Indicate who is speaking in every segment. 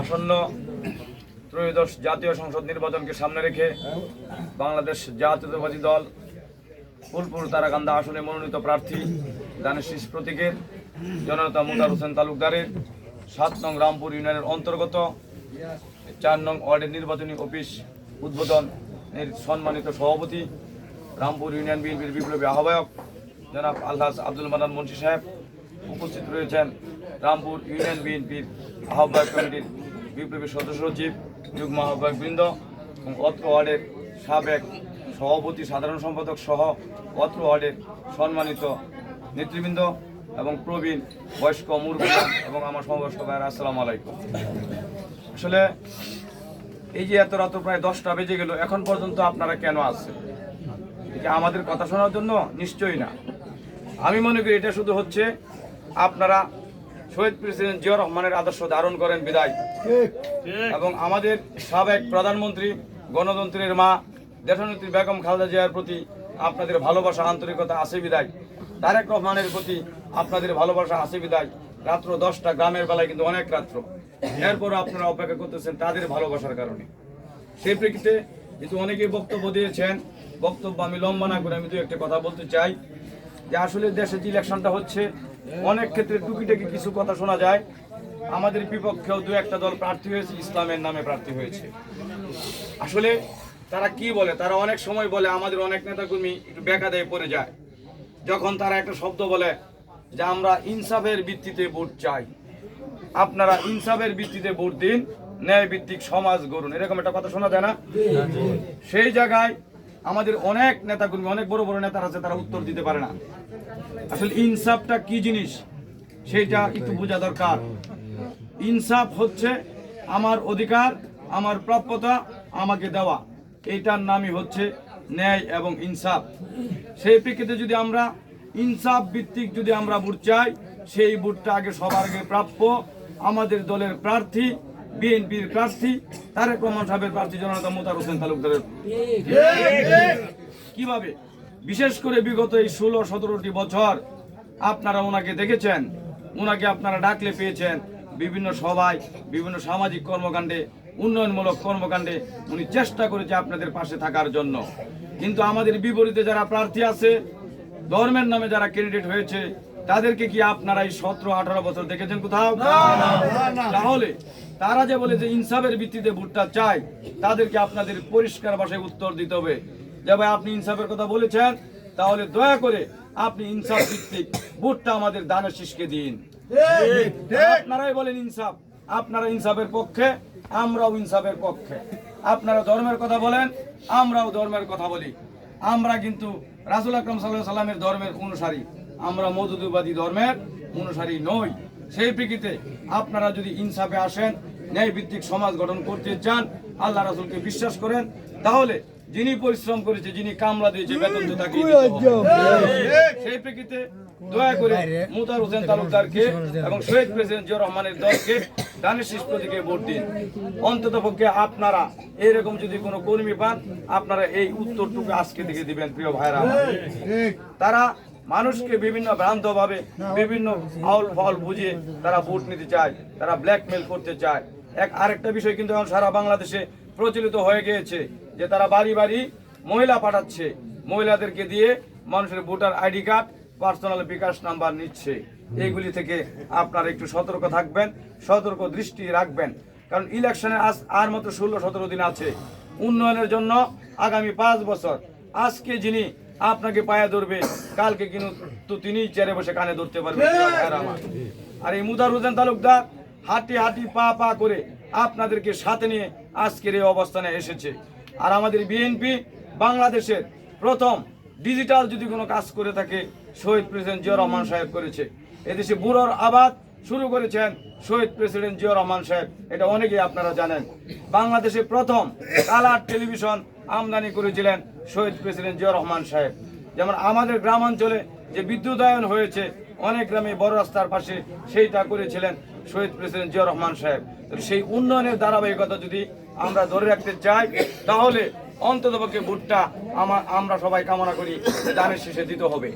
Speaker 1: আসন্ন ত্রয়োদশ জাতীয় সংসদ নির্বাচনকে সামনে রেখে বাংলাদেশ জাতীয়তাবাদী দল ফুলপুর তারাকান্দা আসনে মনোনীত প্রার্থী দানের শীষ প্রতীকের জননেতা মুদার হোসেন তালুকদারের ৭ নং রামপুর ইউনিয়নের অন্তর্গত ৪ নং ওয়ার্ডের নির্বাচনী অফিস উদ্বোধনের সম্মানিত সভাপতি রামপুর ইউনিয়ন বিএনপির বিপ্লবী আহ্বায়ক জনাব আলহাজ আব্দুল মান্নান মুন্সি সাহেব, উপস্থিত রয়েছেন রামপুর ইউনিয়ন বিএনপির আহ্বায়ক কমিটির বিপ্লবী সদস্য সচিব, যুগ্ম আহ্বায়কবৃন্দ এবং অত্র ওয়ার্ডের সাবেক সভাপতি, সাধারণ সম্পাদক সহ অত্র ওয়ার্ডের সম্মানিত নেতৃবৃন্দ এবং প্রবীণ বয়স্ক মুরব্বী এবং আমার সমবয়স্ক ভাইয়েরা, আসসালামু আলাইকুম। আসলে এই যে এত রাত প্রায় 10টা বেজে গেল, এখন পর্যন্ত আপনারা কেন আছেন? আমাদের কথা শোনার জন্য? নিশ্চয়ই না। আমি মনে করি এটা শুধু হচ্ছে আপনারা শহীদ প্রেসিডেন্ট জিয়াউর রহমানের আদর্শ ধারণ করেন বিদায়, এবং আমাদের সাবেক প্রধানমন্ত্রী, গণতন্ত্রের মা দেশনেত্রী বেগম খালেদা জিয়ার প্রতি আপনাদের ভালোবাসা, আন্তরিকতা আছে বিদায়, তারেক রহমানের প্রতি আপনাদের ভালোবাসা আছে বিদায় রাত্র 10টা, গ্রামের বেলায় কিন্তু অনেক রাত্র, এরপরও আপনারা অপেক্ষা করতেছেন তাদের ভালোবাসার কারণে। সেই প্রেক্ষিতে কিন্তু অনেকেই বক্তব্য দিয়েছেন, বক্তব্য আমি লম্বা না করে আমি দু একটা কথা বলতে চাই যে আসলে দেশে যে ইলেকশনটা হচ্ছে অনেক ক্ষেত্রে টুকিটাকি কিছু কথা শোনা যায়। আমাদের বিপক্ষেও দু একটা দল প্রার্থী হয়েছে, ইসলামের নামে প্রার্থী হয়েছে। আসলে তারা কি বলে, তারা অনেক সময় বলে, আমাদের অনেক নেতাকর্মী একটু বেকায়দায় পড়ে যায় যখন তারা একটা শব্দ বলে যে আমরা ইনসাফের ভিত্তিতে ভোট চাই, আপনারা ইনসাফের ভিত্তিতে ভোট দিন, ন্যায় ভিত্তিক সমাজ গড়ুন, এরকম একটা কথা শোনা যায় না? সেই জায়গায় আমাদের অনেক নেতাকর্মী, অনেক বড় বড় নেতারা আছে, তারা উত্তর দিতে পারে না। আসলে ইনসাফটা কি জিনিস সেটা একটু বোঝা দরকার। ইনসাফ হচ্ছে আমার অধিকার, আমার প্রাপ্যতা আমাকে দেওয়া, এইটার নামই হচ্ছে ন্যায় এবং ইনসাফ। সেই প্রেক্ষিতে যদি আমরা ইনসাফ ভিত্তিক যদি আমরা ভোট চাই, সেই ভোটটা আগে সবার আগে প্রাপ্য আমাদের দলের প্রার্থী, বিএনপির প্রার্থী তারেক রহমান সাহেবের প্রার্থী জননেতা মুদার হোসেন তালুকদারের। কিভাবে? বিশেষ করে বিগত এই 16-17টি বছর আপনারা ওনাকে দেখেছেন, ওনাকে আপনারা ডাকলে পেয়েছেন বিভিন্ন সভায়, বিভিন্ন সামাজিক কর্মকাণ্ডে, উন্নয়নমূলক কর্মকাণ্ডে উনি চেষ্টা করেছে আপনাদের পাশে থাকার জন্য। কিন্তু আমাদের বিপরীতে যারা প্রার্থী আছে, ধর্মের নামে যারা ক্যান্ডিডেট হয়েছে, তাদেরকে কি আপনারা এই 17-18 বছর দেখেছেন কোথাও? তাহলে তারা যে বলে যে ইনসাফের ভিত্তিতে ভোটটা চাই, তাদেরকে আপনাদের পরিষ্কার ভাষায় উত্তর দিতে হবে যে ভাই আপনি ইনসাফের কথা বলেছেন, তাহলে দয়া করে আপনি ইনসাফ ভিত্তিক ভোটটা আমাদের দানের শীষকে দিন। আপনারাই বলেন ইনসাফ, আপনারা ইনসাফের পক্ষে, আমরাও ইনসাফের পক্ষে। আপনারা ধর্মের কথা বলেন, আমরাও ধর্মের কথা বলি। আমরা কিন্তু রাসূল আকরাম সাল্লাল্লাহু আলাইহি ওয়াসাল্লামের ধর্মের অনুসারী, আমরা মওদুদবাদী ধর্মের অনুসারী নই। সেই প্রেক্ষিতে আপনারা যদি ইনসাফে আসেন, ন্যায় ভিত্তিক সমাজ গঠন করতে চান, আল্লাহ রাসূলকে বিশ্বাস করেন, তাহলে যিনি পরিশ্রম করেছে, যিনি কামলা দিয়েছে, বেতন তো তাকে দিতে হবে। সেই প্রেক্ষিতে দয়া করে মুদার হোসেন তালুকদারকে এবং শহীদ প্রেসিডেন্ট জিয়াউর রহমানের দলকে দানের শীষ প্রতীকে ভোট দিন। অন্ততপক্ষে আপনারা এরকম যদি কোনো কর্মী পান, আপনারা এই উত্তরটুকু আজকে থেকে দিবেন। প্রিয় ভাইরা, তারা মানুষকে বিভিন্ন ভ্রান্তভাবে, বিভিন্ন আউল ফাউল বুঝিয়ে তারা ভোট নিতে চায়, তারা ব্ল্যাকমেল করতে চায়। আরেকটা বিষয় কিন্তু এখন সারা বাংলাদেশে প্রচলিত হয়ে গিয়েছে যে তারা বাড়ি বাড়ি মহিলা পাঠাচ্ছে, মহিলাদেরকে দিয়ে মানুষের ভোটার আইডি কার্ড, পার্সোনাল বিকাশ নাম্বার নিচ্ছে। এইগুলি থেকে আপনারা একটু সতর্ক থাকবেন, সতর্ক দৃষ্টি রাখবেন, কারণ ইলেকশনে আর মাত্র 16-17 দিন আছে। উন্নয়নের জন্য আগামী 5 বছর, আজকে যিনি আপনাকে পায়ে ধরবে, কালকে কিন্তু তিনি চেয়ারে বসে কানে ধরতে পারবে। আর এই মুদার হোসেন তালুকদার হাঁটি হাঁটি পা পা করে আপনাদেরকে সাথে নিয়ে আজকের এই অবস্থানে এসেছে। আর আমাদের বিএনপি বাংলাদেশের প্রথম ডিজিটাল যদি কোনো কাজ করে থাকে, শহীদ প্রেসিডেন্ট জিয়াউর রহমান সাহেব করেছে। এদেশে বুড়োর আবাদ শুরু করেছেন শহীদ প্রেসিডেন্ট জিয়াউর রহমান সাহেব। এটা অনেকেই আপনারা জানেন। বাংলাদেশে প্রথম কালার টেলিভিশন আমদানি করেছিলেন শহীদ প্রেসিডেন্ট জিয়াউর রহমান সাহেব। যেমন আমাদের গ্রামাঞ্চলে যে বিদ্যুতায়ন হয়েছে অনেক গ্রামে বড় রাস্তার পাশে, সেইটা করেছিলেন শহীদ প্রেসিডেন্ট জিয়াউর রহমান সাহেব। সেই উন্নয়নের ধারাবাহিকতা যদি আমরা ধরে রাখতে চাই, তাহলে অন্ততপক্ষে ভোটটা আমরা সবাই কামনা করি দানের শেষে দিতে হবে।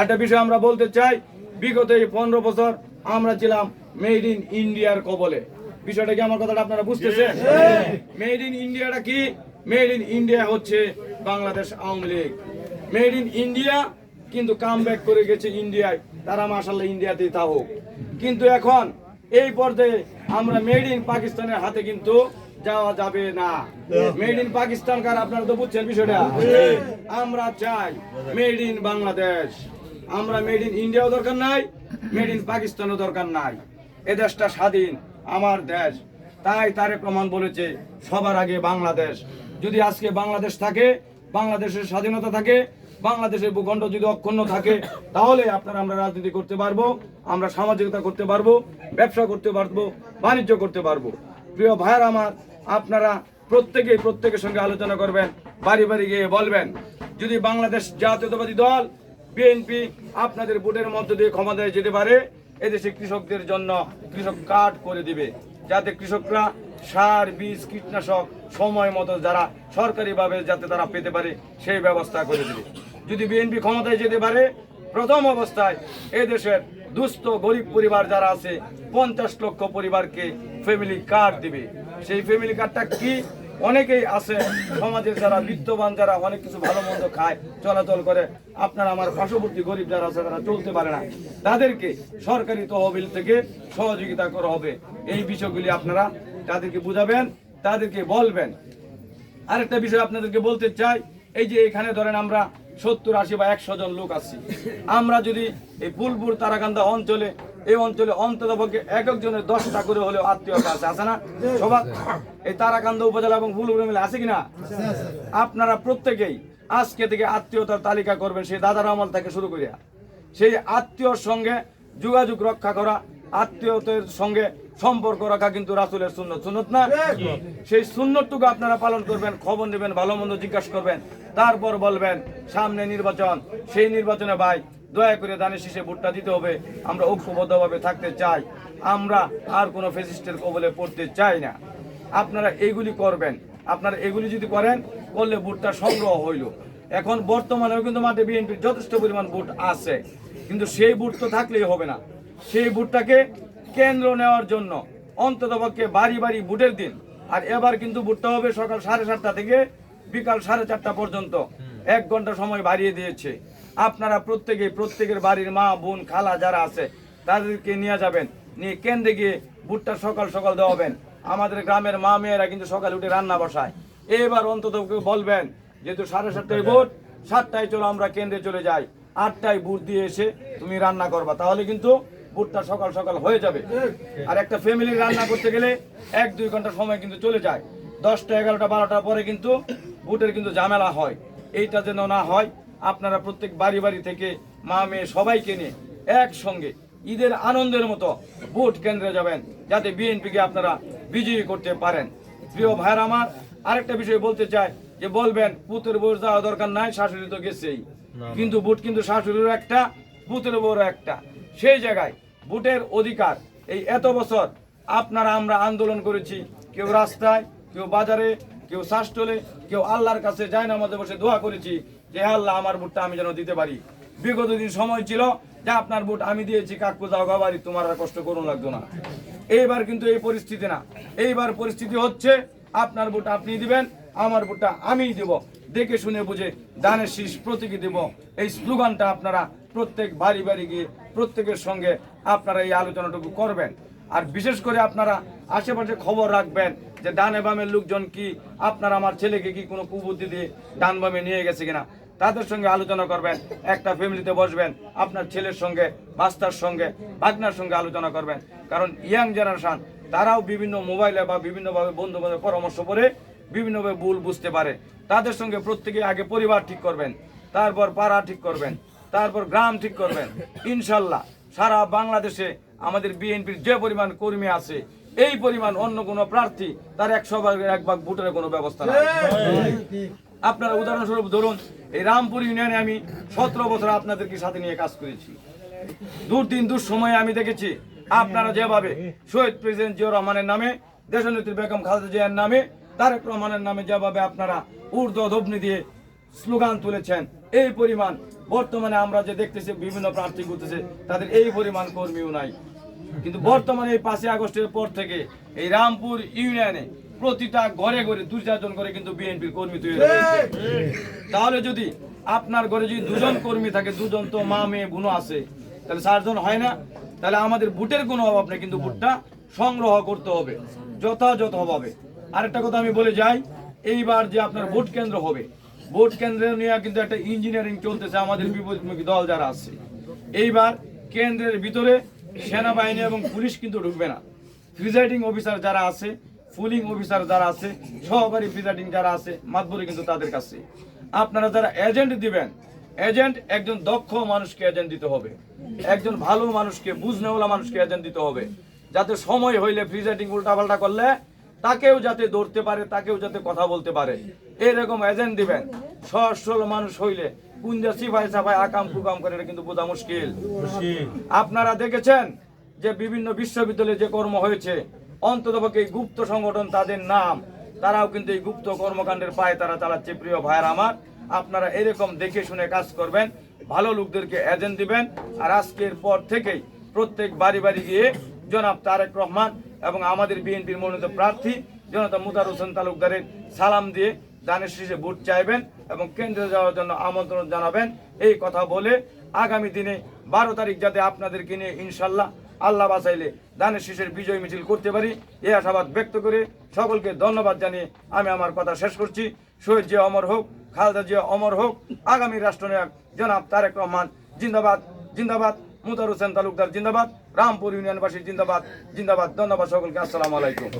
Speaker 1: একটা বিষয় আমরা বলতে চাই, বিগত এই 15 বছর আমরা ছিলাম মেড ইন ইন্ডিয়ার কবলে। বিষয়টা কি, আমার কথাটা আপনারা বুঝতেছেন? মেড ইন ইন্ডিয়াটা কি? মেড ইন ইন্ডিয়া হচ্ছে Bangladesh Awami League. Made in India কিন্তু কাম ব্যাক করে গেছে ইন্ডিয়ায়, তারা মাশাআল্লাহ ইন্ডিয়াতেই থাকুক। কিন্তু এখন এই পর্যায়ে আমরা মেড ইন পাকিস্তানের হাতে কিন্তু যাওয়া যাবে না। মেড ইন পাকিস্তান কার, আপনারা তো বুঝছেন বিষয়টা। আমরা চাই মেড ইন বাংলাদেশ। আমরা মেড ইন ইন্ডিয়াও দরকার নাই, মেড ইন পাকিস্তানও দরকার নাই। এ দেশটা স্বাধীন, আমার দেশ। তাই তারেক রহমান বলেছে সবার আগে বাংলাদেশ। যদি আজকে বাংলাদেশ থাকে, বাংলাদেশের স্বাধীনতা থাকে, বাংলাদেশের ভূখণ্ড যদি অক্ষুণ্ণ থাকে, তাহলে আপনারা আমরা রাজনীতি করতে পারবো, আমরা সামাজিকতা করতে পারবো, ব্যবসা করতে পারবো, বাণিজ্য করতে পারবো। প্রিয় ভাইয়ের আমার, আপনারা প্রত্যেকের সঙ্গে আলোচনা করবেন, বাড়ি বাড়ি গিয়ে বলবেন, যদি বাংলাদেশ জাতীয়তাবাদী দল বিএনপি আপনাদের ভোটের মধ্য দিয়ে ক্ষমতায় যেতে পারে, এদেশে কৃষকদের জন্য কৃষক কার্ড করে দিবে, যাতে কৃষকরা সার, বীজ, কীটনাশক সময় মতো যারা সরকারিভাবে যাতে তারা পেতে পারে সেই ব্যবস্থা করে দিবে। যদি বিএনপি ক্ষমতায় যেতে পারে, প্রথম অবস্থায় এদেশের দুস্থ গরিব পরিবার যারা আছে 50 লক্ষ পরিবারকে ফ্যামিলি কার্ড দিবে। সেই ফ্যামিলি কার্ডটা কি, অনেকেই আছে সমাজের যারা বিত্তবান, যারা অনেক কিছু ভালো মন্দ খায়, চলাচল করে, আপনারা আমার পার্শ্ববর্তী গরিব যারা আছে তারা চলতে পারে না, তাদেরকে সরকারি তহবিল থেকে সহযোগিতা করা হবে। এই বিষয়গুলি আপনারা তাদেরকে বুঝাবেন, তাদেরকে বলবেন। আরেকটা বিষয় আপনাদেরকে বলতে চাই, এই যে এখানে ধরেন আমরা 70, 80 বা 100 জন লোক আছি, আমরা যদি এই ফুলপুর তারাকান্দা অঞ্চলে, এই অঞ্চলে অন্ততপক্ষে এক একজনের 10টা করে হলেও আত্মীয়তা আছে না সবার? এই তারাকান্দা উপজেলা এবং ফুলপুর মিলে আছে কিনা? আপনারা প্রত্যেকেই আজকে থেকে আত্মীয়তার তালিকা করবেন, সেই দাদার আমল থেকে শুরু করিয়া। সেই আত্মীয়র সঙ্গে যোগাযোগ রক্ষা করা, আত্মীয়তার সঙ্গে সম্পর্ক রাখা কিন্তু রাসূলের সুন্নত, সুন্নত না? সেই সুন্নতটুকু আপনারা পালন করবেন, খবর নেবেন, ভালো মন্দ জিজ্ঞাসা করবেন, তারপর বলবেন সামনে নির্বাচন, সেই নির্বাচনে ভাই দয়া করে দানের শীষে ভোটটা দিতে হবে। আমরা ঐক্যবদ্ধভাবে থাকতে চাই, আমরা আর কোনো ফ্যাসিস্টের কবলে পড়তে চাই না। আপনারা এইগুলি করবেন। আপনারা এগুলি যদি করেন, করলে ভোটটা সংগ্রহ হইল। এখন বর্তমানেও কিন্তু মাঠে বিএনপির যথেষ্ট পরিমাণ ভোট আছে, কিন্তু সেই ভোট তো থাকলেই হবে না। সেই ভোটটাকে কেন্দ্র নেওয়ার জন্য অন্ততপক্ষে বাড়ি বাড়ি ভোটের দিন, আর এবার কিন্তু ভোটটা হবে সকাল 7:30 থেকে বিকাল 4:30 পর্যন্ত, 1 ঘন্টা সময় বাড়িয়ে দিয়েছে। আপনারা প্রত্যেকের বাড়ির মা, বোন, খালা যারা আছে তাদেরকে নিয়ে যাবেন, নিয়ে কেন্দ্রে গিয়ে ভোটটা সকাল সকাল দেওয়াবেন। আমাদের গ্রামের মা মেয়েরা কিন্তু সকালে উঠে রান্না বসায়। এবার অন্তত বলবেন, যেহেতু 7:30টায় ভোট, 7টায় চলো আমরা কেন্দ্রে চলে যাই, 8টায় ভোট দিয়ে এসে তুমি রান্না করবা, তাহলে কিন্তু ভোটটা সকাল সকাল হয়ে যাবে। আর একটা ফ্যামিলি রান্না করতে গেলে 1-2 ঘন্টা সময় কিন্তু চলে যায়। 10টা, 11টা, 12টার পরে কিন্তু ভোটের কিন্তু ঝামেলা হয়। এইটা যেন না হয়, আপনারা প্রত্যেক বাড়ি বাড়ি থেকে মা মেয়ে সবাইকে নিয়ে একসঙ্গে ঈদের আনন্দের মতো ভোট কেন্দ্রে যাবেন, যাতে বিএনপিকে আপনারা বিজয়ী করতে পারেন। প্রিয় ভাইরা আমার, আরেকটা বিষয় বলতে চাই, যে বলবেন পুতের বউ যাওয়া দরকার নাই, শাশুড়ি তো গেছেই, কিন্তু ভোট কিন্তু শাশুড়িরও একটা, পুতের বউরও একটা। সেই জায়গায় ভোটের অধিকার, এই এত বছর আপনারা আমরা আন্দোলন করেছি, কেউ রাস্তায়, কেউ বাজারে, কেউ শ্বাসটলে, কেউ আল্লাহর কাছে যায় না, আমাদের বসে দোয়া করেছি যে আল্লাহ আমার ভোটটা আমি যেন দিতে পারি। বিগত দিন সময় ছিল যে আপনার ভোট আমি দিয়েছি, কাকু যাও বাড়ি, তোমার আর কষ্ট করুন লাগতো না। এইবার কিন্তু এই পরিস্থিতি না, এইবার পরিস্থিতি হচ্ছে আপনার ভোট আপনি দিবেন, আমার ভোটটা আমিই দেব, দেখে শুনে বুঝে দানের শীষ প্রতীকী দেব। এই স্লোগানটা আপনারা প্রত্যেক বাড়ি বাড়ি গিয়ে প্রত্যেকের সঙ্গে আপনারা এই আলোচনাটুকু করবেন। আর বিশেষ করে আপনারা আশেপাশে খবর রাখবেন যে ডানে বামের লোকজন কি আপনার আমার ছেলেকে কি কোনো কুবুদ্ধি দিয়ে ডান বামে নিয়ে গেছে কিনা, তাদের সঙ্গে আলোচনা করবেন। একটা ফ্যামিলিতে বসবেন, আপনার ছেলের সঙ্গে, বাস্তার সঙ্গে, ভাগনার সঙ্গে আলোচনা করবেন। কারণ ইয়াং জেনারেশন তারাও বিভিন্ন মোবাইলে বা বিভিন্নভাবে বন্ধু বান্ধব পরামর্শ করে বিভিন্নভাবে ভুল বুঝতে পারে। তাদের সঙ্গে প্রত্যেকে আগে পরিবার ঠিক করবেন, তারপর পাড়া ঠিক করবেন, তারপর গ্রাম ঠিক করবেন। ইনশাল্লাহ সারা বাংলাদেশে আমাদের বিএনপির যে পরিমাণ কর্মী আছে এই পরিমাণ অন্য কোনো প্রার্থী তার 100 ভাগ ভোটের কোনো ব্যবস্থা নাই। আপনারা উদাহরণস্বরূপ ধরুন, এই রামপুর ইউনিয়নে আমি 17 বছর আপনাদেরকে সাথে নিয়ে কাজ করেছি। দুর্দিন দুঃসময়ে আমি দেখেছি আপনারা যেভাবে শহীদ প্রেসিডেন্ট জিয়াউর রহমানের নামে, দেশনেত্রী বেগম খালেদা জিয়ার নামে, তারেক রহমানের নামে যেভাবে আপনারা ঊর্ধ্বধ্বনি দিয়ে স্লোগান তুলেছেন, এই পরিমাণ বর্তমানে আমরা যে দেখতেছি বিভিন্ন প্রার্থী করতেছে তাদের এই পরিমাণ কর্মীও নাই। কিন্তু বর্তমানে এই 5ই আগস্টের পর থেকে এই রামপুর ইউনিয়নে প্রতিটা ঘরে ঘরে 2-4 জন করে কিন্তু বিএনপির কর্মী তৈরি হয়েছে। তাহলে যদি আপনার ঘরে যদি 2 জন কর্মী থাকে, 2 জন তো মা মেয়ে বোন আছে, তাহলে 4 জন হয় না? তাহলে আমাদের ভোটের কোনো অভাব নেই, কিন্তু ভোটটা সংগ্রহ করতে হবে যথাযথভাবে। আরেকটা কথা আমি বলে যাই, এইবার যে আপনার ভোট কেন্দ্র হবে, ভোট কেন্দ্র নিয়ে কিন্তু একটা ইঞ্জিনিয়ারিং চলতেছে আমাদের বিপরীতমুখী দল যারা আছে। এইবার কেন্দ্রের ভিতরে সেনাবাহিনী এবং পুলিশ কিন্তু ঢুকবে না। প্রিজাইডিং অফিসার যারা আছে, পুলিং অফিসার যারা আছে, সহকারী প্রিজাইডিং যারা আছে, মাতবরি কিন্তু তাদের কাছে। আপনারা যারা এজেন্ট দিবেন, এজেন্ট একজন দক্ষ মানুষকে এজেন্ট দিতে হবে, একজন ভালো মানুষকে, বুঝনেওয়ালা মানুষকে এজেন্ট দিতে হবে, যাতে সময় হইলে প্রিজাইডিং উল্টাপাল্টা করলে তাকেও যাতে ধরতে পারে, তাকেও যাতে কথা বলতে পারে, এরকম এজেন্ট দিবেন। সরল মানুষ হইলে কুঞ্জা সিপাই সাপাই আকাম কুকাম করে এটা কিন্তু বোঝা মুশকিল। আপনারা দেখেছেন যে বিভিন্ন বিশ্ববিদ্যালয়ে যে কর্ম হয়েছে, অন্ততপক্ষে এই গুপ্ত সংগঠন তাদের নাম, তারাও কিন্তু এই গুপ্ত কর্মকাণ্ডের পায়ে তারা চালাচ্ছে। প্রিয় ভাইয়ের আমার, আপনারা এরকম দেখে শুনে কাজ করবেন, ভালো লোকদেরকে এজেন্ট দিবেন। আর আজকের পর থেকেই প্রত্যেক বাড়ি বাড়ি গিয়ে জনাব তারেক রহমান এবং আমাদের বিএনপির মনোনীত প্রার্থী জনতা মুতার হোসেন তালুকদারের সালাম দিয়ে দানের শীষে ভোট চাইবেন এবং কেন্দ্রে যাওয়ার জন্য আমন্ত্রণ জানাবেন। এই কথা বলে আগামী দিনে 12 তারিখ যাতে আপনাদেরকে নিয়ে ইনশাল্লাহ আল্লাহ বাঁচাইলে দানের শীষের বিজয় মিছিল করতে পারি, এই আশাবাদ ব্যক্ত করে সকলকে ধন্যবাদ জানিয়ে আমি আমার কথা শেষ করছি। শহীদ জিয়া অমর হোক, খালেদা জিয়া অমর হোক, আগামী রাষ্ট্রনায়ক জনাব তারেক রহমান জিন্দাবাদ জিন্দাবাদ, মুতার হোসেন তালুকদার জিন্দাবাদ, রামপুর ইউনিয়নবাসী জিন্দাবাদ জিন্দাবাদ। ধন্যবাদ সকলকে, আসসালামু আলাইকুম।